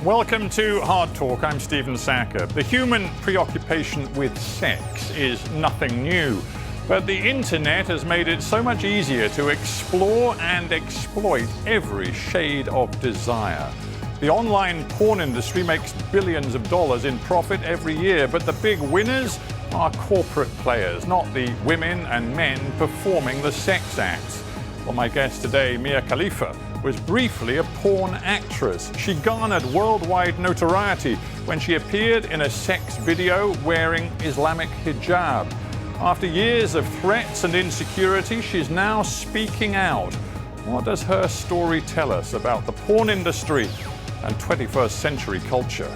Welcome to Hard Talk. I'm Stephen Sacher. The human preoccupation with sex is nothing new, but the internet has made it so much easier to explore and exploit every shade of desire. The online porn industry makes billions of dollars in profit every year, but the big winners are corporate players, not the women and men performing the sex acts. Well, my guest today, Khalifa, was briefly a porn actress. She garnered worldwide notoriety when she appeared in a sex video wearing Islamic hijab. After years of threats and insecurity, she's now speaking out. What does her story tell us about the porn industry and 21st century culture?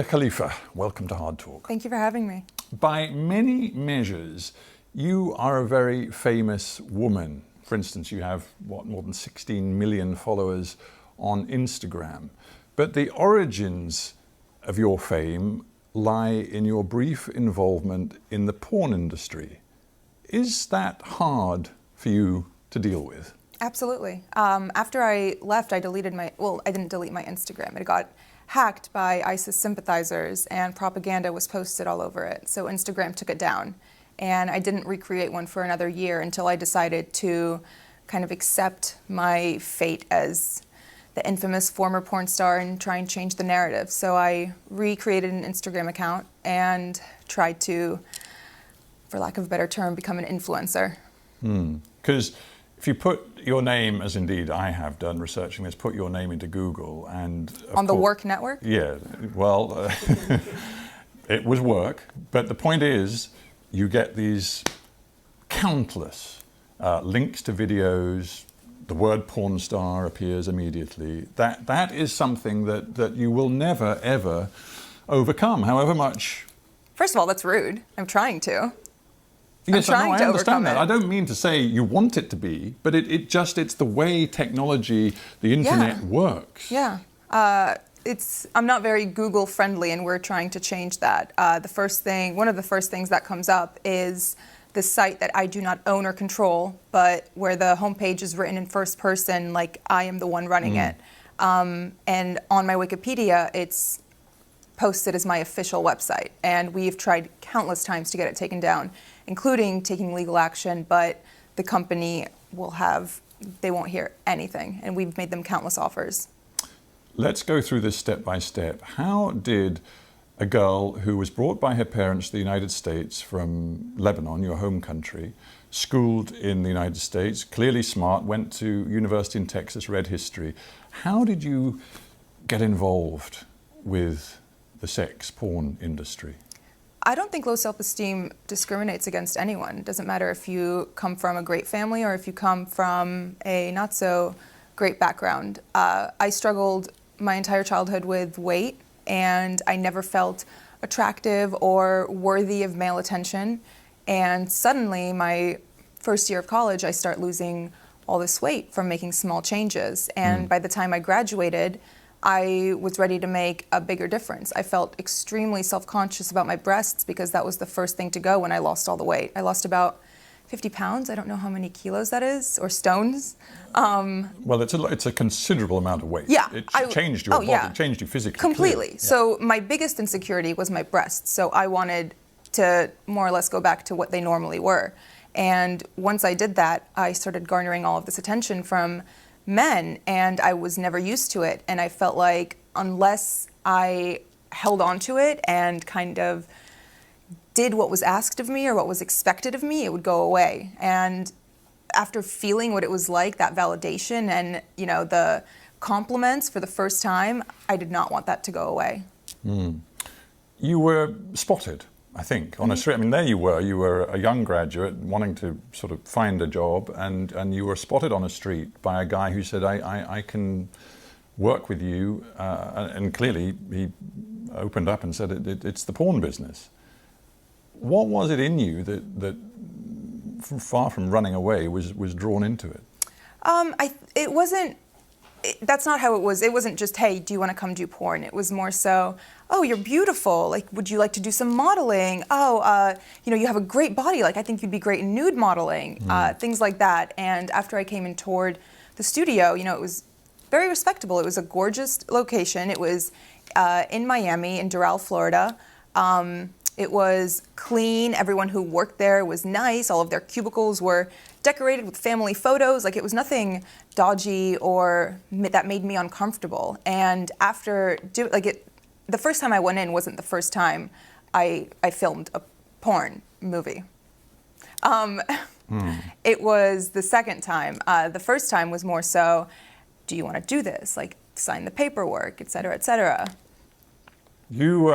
Khalifa, welcome to Hard Talk. Thank you for having me. By many measures, you are a very famous woman. For instance, you have, more than 16 million followers on Instagram. But the origins of your fame lie in your brief involvement in the porn industry. Is that hard for you to deal with? Absolutely. After I left, I didn't delete my Instagram. It got hacked by ISIS sympathizers and propaganda was posted all over it. So Instagram took it down. And I didn't recreate one for another year until I decided to kind of accept my fate as the infamous former porn star and try and change the narrative. So I recreated an Instagram account and tried to, for lack of a better term, become an influencer. Because if you put your name, as indeed I have done researching this, put your name into Google and... On the Work Network? Yeah, well, it was work. But the point is, you get these countless links to videos, the word porn star appears immediately. That is something that you will never, ever overcome, however much... First of all, that's rude. I'm trying to. Yes, I understand that. I don't mean to say you want it to be, but it's the way technology, the internet works. Yeah. I'm not very Google friendly, and we're trying to change that. One of the first things that comes up is the site that I do not own or control, but where the homepage is written in first person, like I am the one running it. And on my Wikipedia, it's posted as my official website, and we've tried countless times to get it taken down, including taking legal action, but the company they won't hear anything, and we've made them countless offers. Let's go through this step by step. How did a girl who was brought by her parents to the United States from Lebanon, your home country, schooled in the United States, clearly smart, went to university in Texas, read history, how did you get involved with the sex porn industry? I don't think low self-esteem discriminates against anyone. It doesn't matter if you come from a great family or if you come from a not so great background. I struggled my entire childhood with weight, and I never felt attractive or worthy of male attention. And suddenly, my first year of college, I start losing all this weight from making small changes. And by the time I graduated, I was ready to make a bigger difference. I felt extremely self-conscious about my breasts because that was the first thing to go when I lost all the weight. I lost about 50 pounds. I don't know how many kilos that is, or stones. Well, it's a considerable amount of weight. Yeah. It changed your body, it changed you physically. Completely. Yeah. So my biggest insecurity was my breasts. So I wanted to more or less go back to what they normally were. And once I did that, I started garnering all of this attention from men, and I was never used to it. And I felt like unless I held on to it and kind of did what was asked of me or what was expected of me, it would go away. And after feeling what it was like, that validation and, the compliments for the first time, I did not want that to go away. You were spotted, I think, on a street. I mean, there you were a young graduate wanting to sort of find a job, and you were spotted on a street by a guy who said, I can work with you, and clearly he opened up and said it's the porn business. What was it in you that far from running away, was drawn into it? It wasn't. That's not how it was. It wasn't just, hey, do you want to come do porn? It was more so, oh, you're beautiful. Like, would you like to do some modeling? Oh, you have a great body. Like, I think you'd be great in nude modeling. Things like that. And after I came and toured the studio, it was very respectable. It was a gorgeous location. It was in Miami, in Doral, Florida. It was clean. Everyone who worked there was nice. All of their cubicles were decorated with family photos. Like, it was nothing dodgy or that made me uncomfortable. And after the first time I went in wasn't the first time I filmed a porn movie. It was the second time. The first time was more so, do you want to do this? Like, sign the paperwork, et cetera, et cetera. You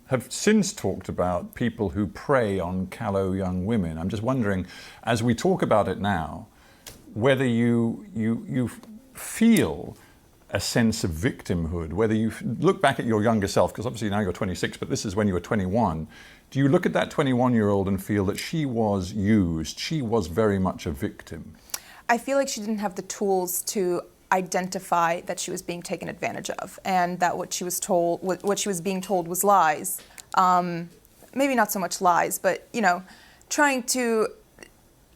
have since talked about people who prey on callow young women. I'm just wondering, as we talk about it now, whether you feel a sense of victimhood, whether you look back at your younger self, because obviously now you're 26, but this is when you were 21. Do you look at that 21-year-old and feel that she was used, she was very much a victim? I feel like she didn't have the tools to identify that she was being taken advantage of, and that what she was being told was lies. Maybe not so much lies, but trying to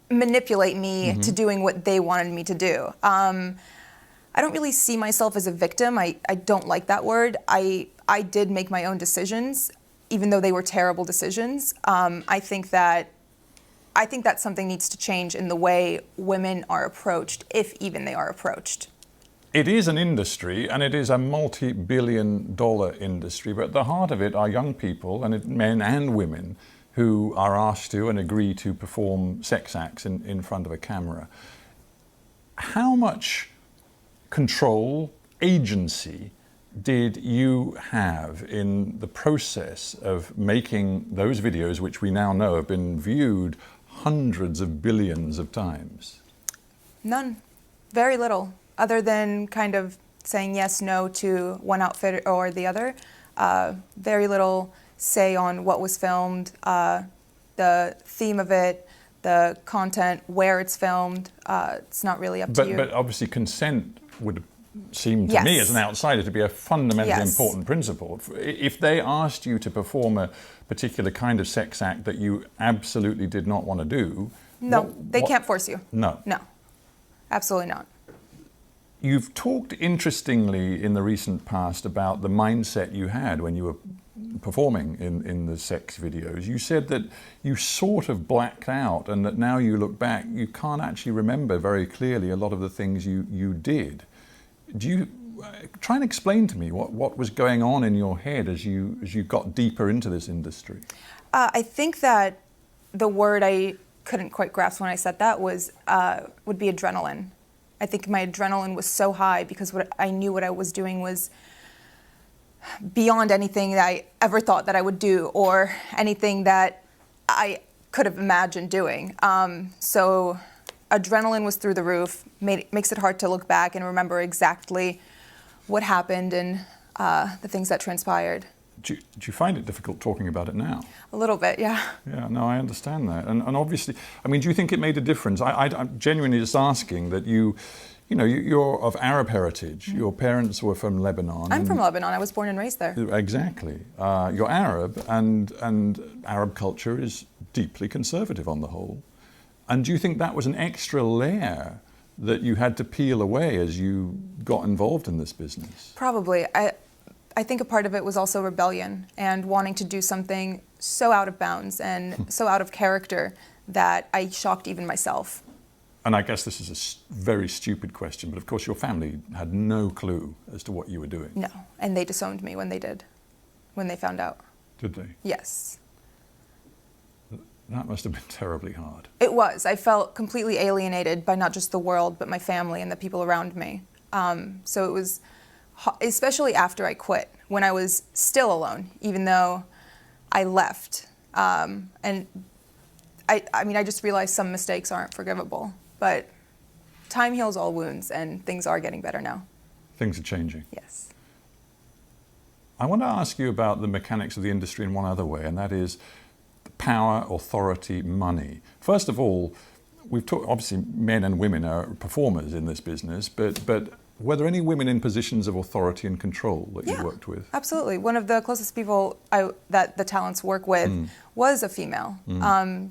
manipulate me to doing what they wanted me to do. I don't really see myself as a victim. I don't like that word. I did make my own decisions, even though they were terrible decisions. I think that something needs to change in the way women are approached, if even they are approached. It is an industry, and it is a multi-billion-dollar industry, but at the heart of it are young people, and men and women, who are asked to and agree to perform sex acts in front of a camera. How much control, agency did you have in the process of making those videos, which we now know have been viewed hundreds of billions of times? None. Very little. Other than kind of saying yes, no to one outfit or the other. Very little say on what was filmed, the theme of it, the content, where it's filmed. It's not really up to you. But obviously consent would seem to me as an outsider to be a fundamentally important principle. If they asked you to perform a particular kind of sex act that you absolutely did not want to do... No, they can't force you. No. No, absolutely not. You've talked interestingly in the recent past about the mindset you had when you were performing in the sex videos. You said that you sort of blacked out, and that now you look back, you can't actually remember very clearly a lot of the things you did. Do you try and explain to me what was going on in your head as you got deeper into this industry? I think that the word I couldn't quite grasp when I said that would be adrenaline. I think my adrenaline was so high because I knew what I was doing was beyond anything that I ever thought that I would do or anything that I could have imagined doing. So adrenaline was through the roof, makes it hard to look back and remember exactly what happened and the things that transpired. Do you find it difficult talking about it now? A little bit, yeah. Yeah, no, I understand that. And obviously, I mean, do you think it made a difference? I'm genuinely just asking that you're of Arab heritage. Your parents were from Lebanon. I'm from Lebanon. I was born and raised there. Exactly. You're Arab, and Arab culture is deeply conservative on the whole. And do you think that was an extra layer that you had to peel away as you got involved in this business? Probably. I think a part of it was also rebellion and wanting to do something so out of bounds and so out of character that I shocked even myself. And I guess this is a very stupid question, but of course your family had no clue as to what you were doing. No, and they disowned me when they found out. Did they? Yes. That must have been terribly hard. It was. I felt completely alienated by not just the world, but my family and the people around me. So it was... especially after I quit, when I was still alone, even though I left. And I just realized some mistakes aren't forgivable, but time heals all wounds and things are getting better now. Things are changing. Yes. I want to ask you about the mechanics of the industry in one other way, and that is power, authority, money. First of all, we've talked, obviously men and women are performers in this business, but were there any women in positions of authority and control that you worked with? Absolutely. One of the closest people that the talents work with was a female.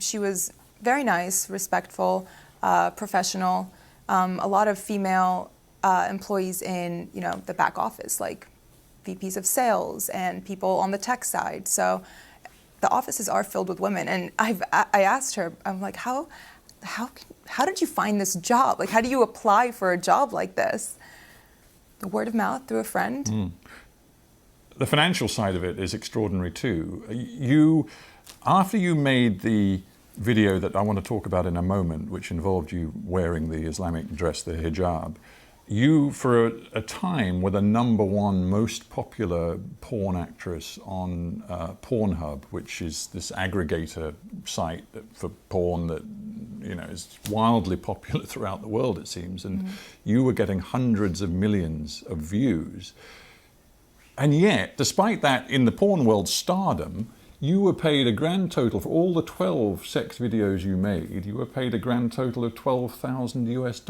She was very nice, respectful, professional. A lot of female employees in the back office, like VPs of sales and people on the tech side. So the offices are filled with women. And I asked her, I'm like, how did you find this job? Like, how do you apply for a job like this? The word of mouth through a friend. The financial side of it is extraordinary too. After you made the video that I want to talk about in a moment, which involved you wearing the Islamic dress, the hijab, you, for a time, were the #1 most popular porn actress on Pornhub, which is this aggregator site for porn that is wildly popular throughout the world, it seems. And you were getting hundreds of millions of views. And yet, despite that, in the porn world stardom, you were paid a grand total for all the 12 sex videos you made. You were paid a grand total of $12,000 US.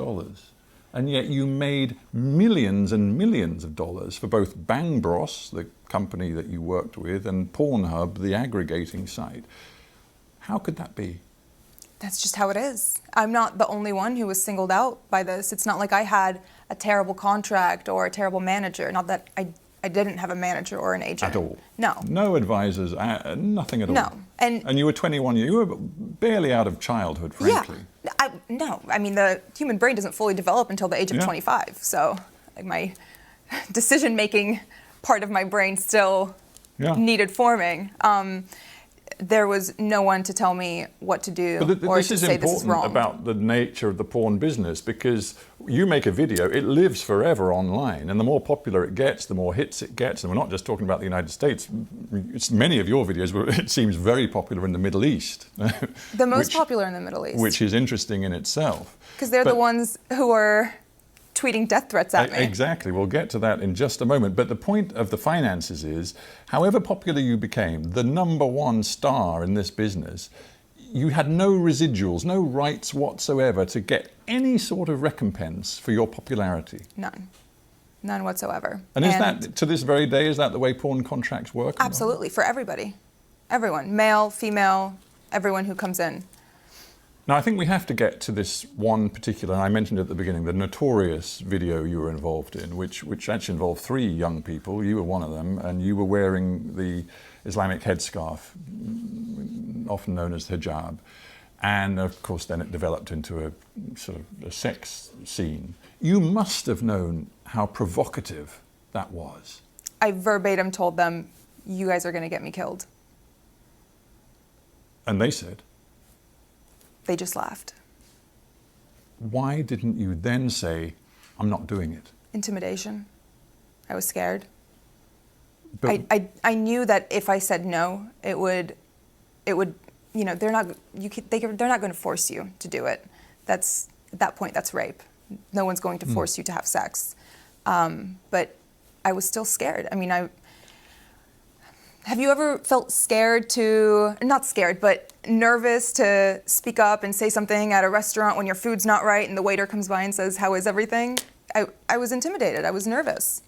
And yet you made millions and millions of dollars for both Bang Bros, the company that you worked with, and Pornhub, the aggregating site. How could that be? That's just how it is. I'm not the only one who was singled out by this. It's not like I had a terrible contract or a terrible manager. Not that I didn't have a manager or an agent. At all? No. No advisors, nothing at all? No. And you were 21, you were barely out of childhood, frankly. Yeah. No. I mean, the human brain doesn't fully develop until the age of 25. So my decision-making part of my brain still needed forming. There was no one to tell me what to do or to say this is wrong. This is important about the nature of the porn business, because you make a video, it lives forever online, and the more popular it gets, the more hits it gets. And we're not just talking about the United States. Many of your videos were, it seems, very popular in the Middle East. The most popular in the Middle East. Which is interesting in itself. Because they're the ones who are tweeting death threats at me. Exactly. We'll get to that in just a moment. But the point of the finances is, however popular you became, the #1 star in this business, you had no residuals, no rights whatsoever to get any sort of recompense for your popularity. None. None whatsoever. And is that, to this very day, is that the way porn contracts work? Absolutely. For everybody. Everyone. Male, female, everyone who comes in. Now, I think we have to get to this one particular, and I mentioned at the beginning, the notorious video you were involved in, which actually involved 3 young people. You were one of them, and you were wearing the Islamic headscarf, often known as hijab. And of course, then it developed into a sort of a sex scene. You must have known how provocative that was. I verbatim told them, you guys are going to get me killed. And they said? They just laughed. Why didn't you then say, I'm not doing it? Intimidation. I was scared. But I knew that if I said no, it would, they're not going to force you to do it. At that point, that's rape. No one's going to force you to have sex. But I was still scared. I mean, have you ever felt not scared, but nervous to speak up and say something at a restaurant when your food's not right and the waiter comes by and says, how is everything? I was intimidated. I was nervous.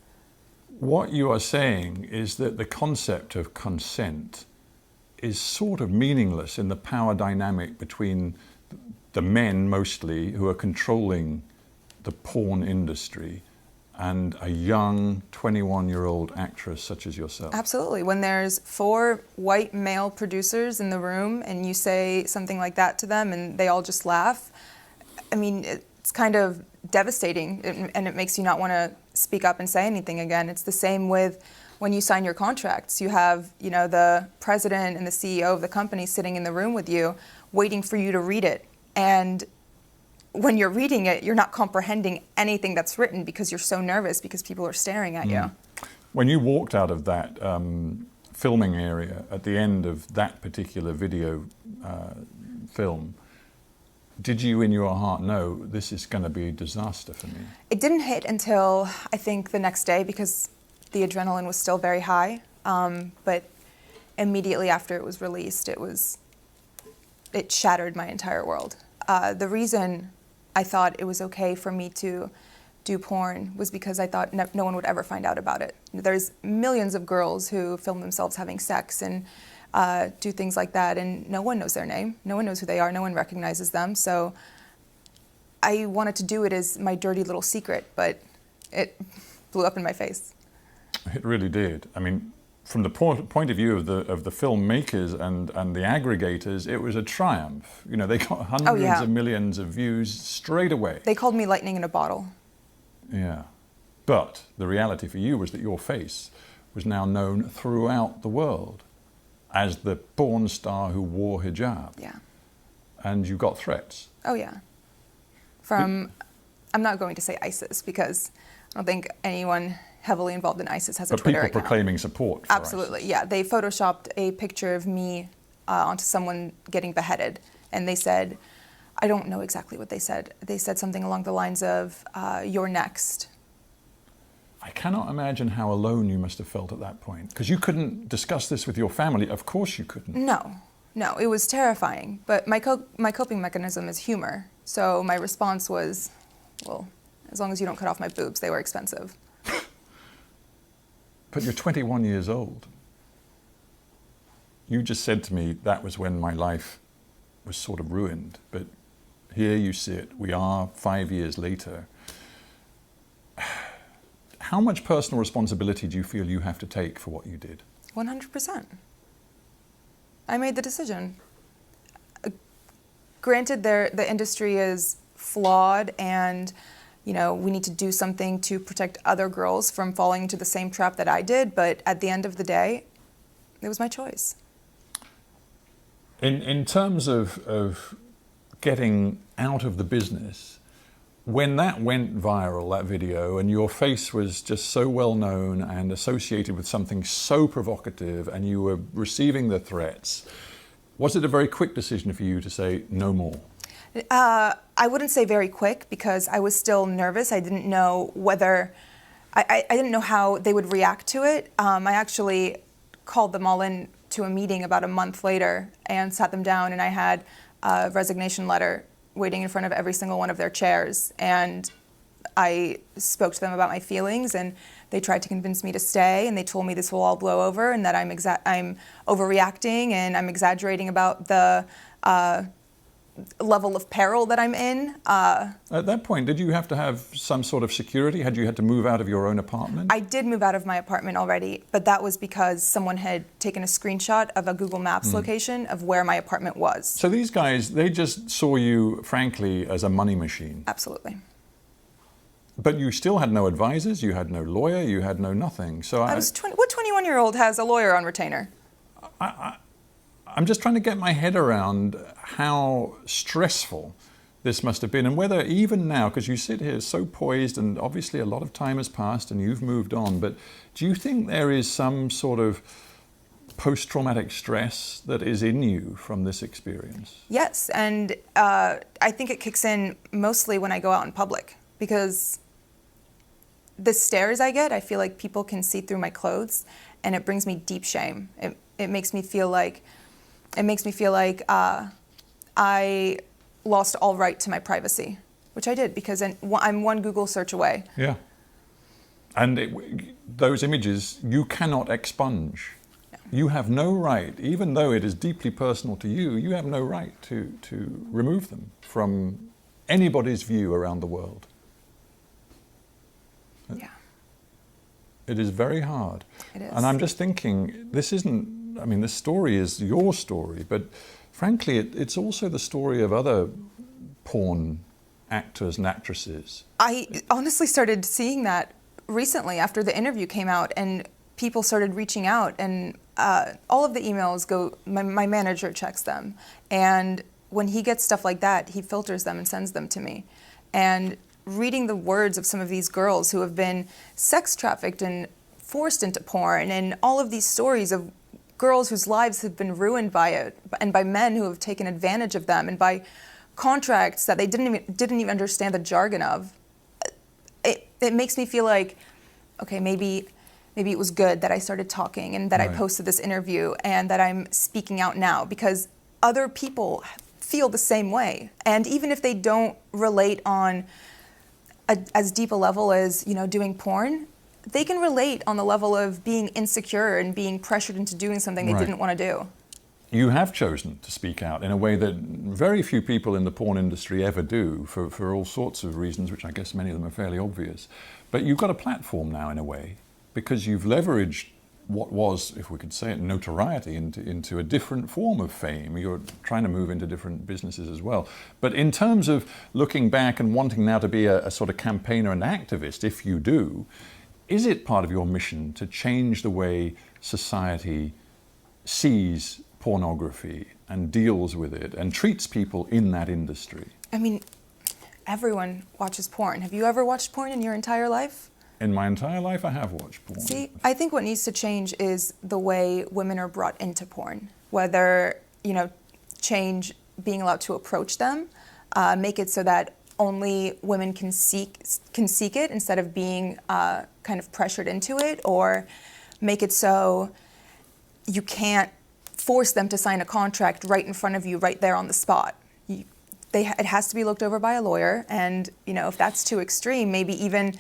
What you are saying is that the concept of consent is sort of meaningless in the power dynamic between the men, mostly, who are controlling the porn industry, and a young 21-year-old actress such as yourself. Absolutely. When there's 4 white male producers in the room and you say something like that to them and they all just laugh, I mean, it's kind of devastating, and it makes you not want to speak up and say anything again. It's the same with when you sign your contracts. You have, the president and the CEO of the company sitting in the room with you, waiting for you to read it. And when you're reading it, you're not comprehending anything that's written because you're so nervous because people are staring at you. When you walked out of that filming area at the end of that particular video film, did you in your heart know this is going to be a disaster for me? It didn't hit until I think the next day, because the adrenaline was still very high, but immediately after it was released, it shattered my entire world. The reason I thought it was okay for me to do porn was because I thought no one would ever find out about it. There's millions of girls who film themselves having sex and do things like that, and no one knows their name, no one knows who they are, no one recognizes them. So I wanted to do it as my dirty little secret, but it blew up in my face. It really did. I mean, from the point of view of the filmmakers and the aggregators, it was a triumph. You know, they got hundreds of millions of views straight away. They called me lightning in a bottle. Yeah. But the reality for you was that your face was now known throughout the world as the porn star who wore hijab. Yeah. And you got threats. Oh, yeah. From, I'm not going to say ISIS because I don't think anyone heavily involved in ISIS has a Twitter account. But people proclaiming support for Absolutely, ISIS. yeah. They photoshopped a picture of me onto someone getting beheaded. And they said, I don't know exactly what they said. They said something along the lines of, you're next. I cannot imagine how alone you must have felt at that point. Because you couldn't discuss this with your family. Of course you couldn't. No, it was terrifying. But my coping mechanism is humor. So my response was, well, as long as you don't cut off my boobs, they were expensive. But you're 21 years old. You just said to me that was when my life was sort of ruined. But here you sit, we are 5 years later. How much personal responsibility do you feel you have to take for what you did? 100%. I made the decision. Granted, the industry is flawed and we need to do something to protect other girls from falling into the same trap that I did, but at the end of the day, it was my choice. In terms of getting out of the business, when that went viral, that video, and your face was just so well known and associated with something so provocative and you were receiving the threats, was it a very quick decision for you to say no more? I wouldn't say very quick because I was still nervous. I didn't know I didn't know how they would react to it. I actually called them all in to a meeting about a month later and sat them down, and I had a resignation letter waiting in front of every single one of their chairs. And I spoke to them about my feelings, and they tried to convince me to stay, and they told me this will all blow over and that I'm overreacting and I'm exaggerating about the level of peril that I'm in. At that point, did you have to have some sort of security? Had you had to move out of your own apartment? I did move out of my apartment already, but that was because someone had taken a screenshot of a Google Maps location of where my apartment was. So these guys, they just saw you, frankly, as a money machine. Absolutely. But you still had no advisors, you had no lawyer, you had no nothing. So I was what 21-year-old has a lawyer on retainer? I'm just trying to get my head around how stressful this must have been, and whether even now, because you sit here so poised and obviously a lot of time has passed and you've moved on, but do you think there is some sort of post-traumatic stress that is in you from this experience? Yes, and I think it kicks in mostly when I go out in public, because the stares I get, I feel like people can see through my clothes, and it brings me deep shame. It makes me feel like I lost all right to my privacy, which I did because I'm one Google search away. Yeah. And those images you cannot expunge. No. You have no right, even though it is deeply personal to you, you have no right to remove them from anybody's view around the world. Yeah. It is very hard. It is. And I'm just thinking, this story is your story, but frankly, it's also the story of other porn actors and actresses. I honestly started seeing that recently after the interview came out, and people started reaching out, and all of the emails my manager checks them, and when he gets stuff like that, he filters them and sends them to me. And reading the words of some of these girls who have been sex trafficked and forced into porn, and all of these stories of girls whose lives have been ruined by it, and by men who have taken advantage of them, and by contracts that they didn't even understand the jargon of, it makes me feel like, okay, maybe maybe it was good that I started talking and that I posted this interview and that I'm speaking out now, because other people feel the same way. And even if they don't relate on as deep a level as, you know, doing porn, they can relate on the level of being insecure and being pressured into doing something they didn't want to do. You have chosen to speak out in a way that very few people in the porn industry ever do, for all sorts of reasons, which I guess many of them are fairly obvious. But you've got a platform now in a way, because you've leveraged what was, if we could say it, notoriety into a different form of fame. You're trying to move into different businesses as well. But in terms of looking back and wanting now to be a sort of campaigner and activist, if you do, is it part of your mission to change the way society sees pornography and deals with it and treats people in that industry? I mean, everyone watches porn. Have you ever watched porn in your entire life? In my entire life, I have watched porn. See, I think what needs to change is the way women are brought into porn. Whether, you know, change being allowed to approach them, make it so that only women can seek it instead of being kind of pressured into it, or make it so you can't force them to sign a contract right in front of you, right there on the spot. It has to be looked over by a lawyer, and you know, if that's too extreme, maybe even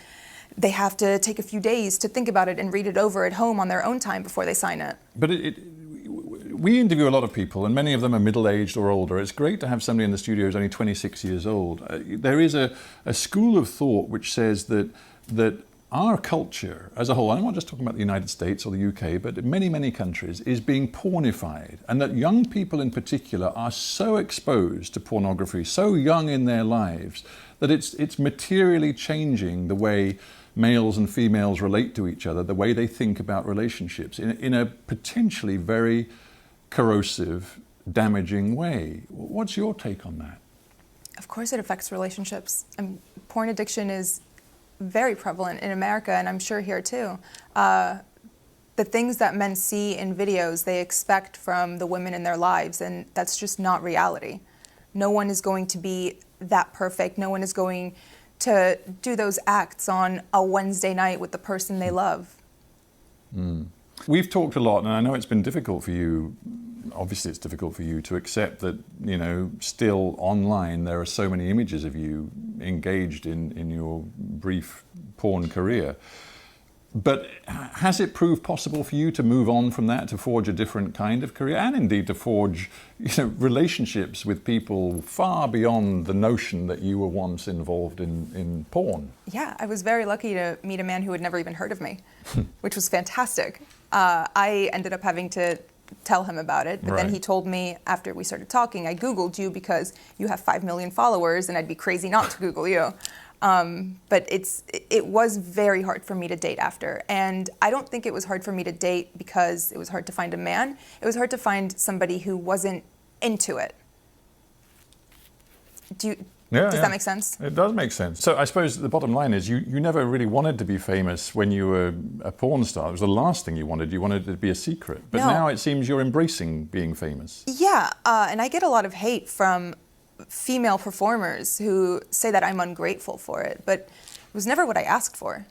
they have to take a few days to think about it and read it over at home on their own time before they sign it. But we interview a lot of people, and many of them are middle-aged or older. It's great to have somebody in the studio who's only 26 years old. There is a school of thought which says that our culture as a whole, I'm not just talking about the United States or the UK, but many, many countries, is being pornified, and that young people in particular are so exposed to pornography, so young in their lives, that it's materially changing the way males and females relate to each other, the way they think about relationships in a potentially very corrosive, damaging way. What's your take on that? Of course it affects relationships. Porn addiction is very prevalent in America, and I'm sure here too. The things that men see in videos, they expect from the women in their lives, and that's just not reality. No one is going to be that perfect. No one is going to do those acts on a Wednesday night with the person they love. We've talked a lot, and I know it's been difficult for you. Obviously it's difficult for you to accept that, you know, still online there are so many images of you engaged in your brief porn career. But has it proved possible for you to move on from that, to forge a different kind of career, and indeed to forge, you know, relationships with people far beyond the notion that you were once involved in porn? Yeah, I was very lucky to meet a man who had never even heard of me, which was fantastic. I ended up having to tell him about it, but then he told me after we started talking, I Googled you because you have 5 million followers and I'd be crazy not to Google you. But it was very hard for me to date after. And I don't think it was hard for me to date because it was hard to find a man. It was hard to find somebody who wasn't into it. Does that make sense? It does make sense. So I suppose the bottom line is you never really wanted to be famous when you were a porn star. It was the last thing you wanted. You wanted it to be a secret. But now it seems you're embracing being famous. Yeah, and I get a lot of hate from female performers who say that I'm ungrateful for it, but it was never what I asked for.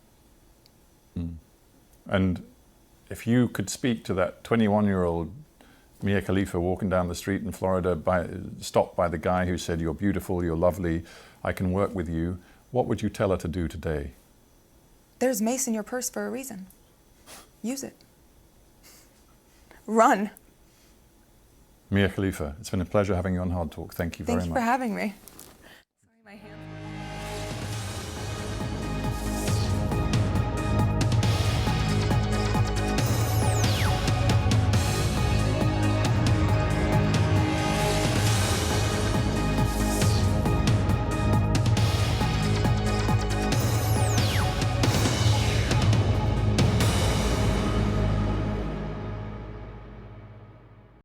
And if you could speak to that 21-year-old Mia Khalifa walking down the street in Florida, stopped by the guy who said, "You're beautiful, you're lovely, I can work with you," what would you tell her to do today? There's mace in your purse for a reason. Use it. Run. Mia Khalifa, it's been a pleasure having you on Hardtalk. Thank you very much. Thank you for having me.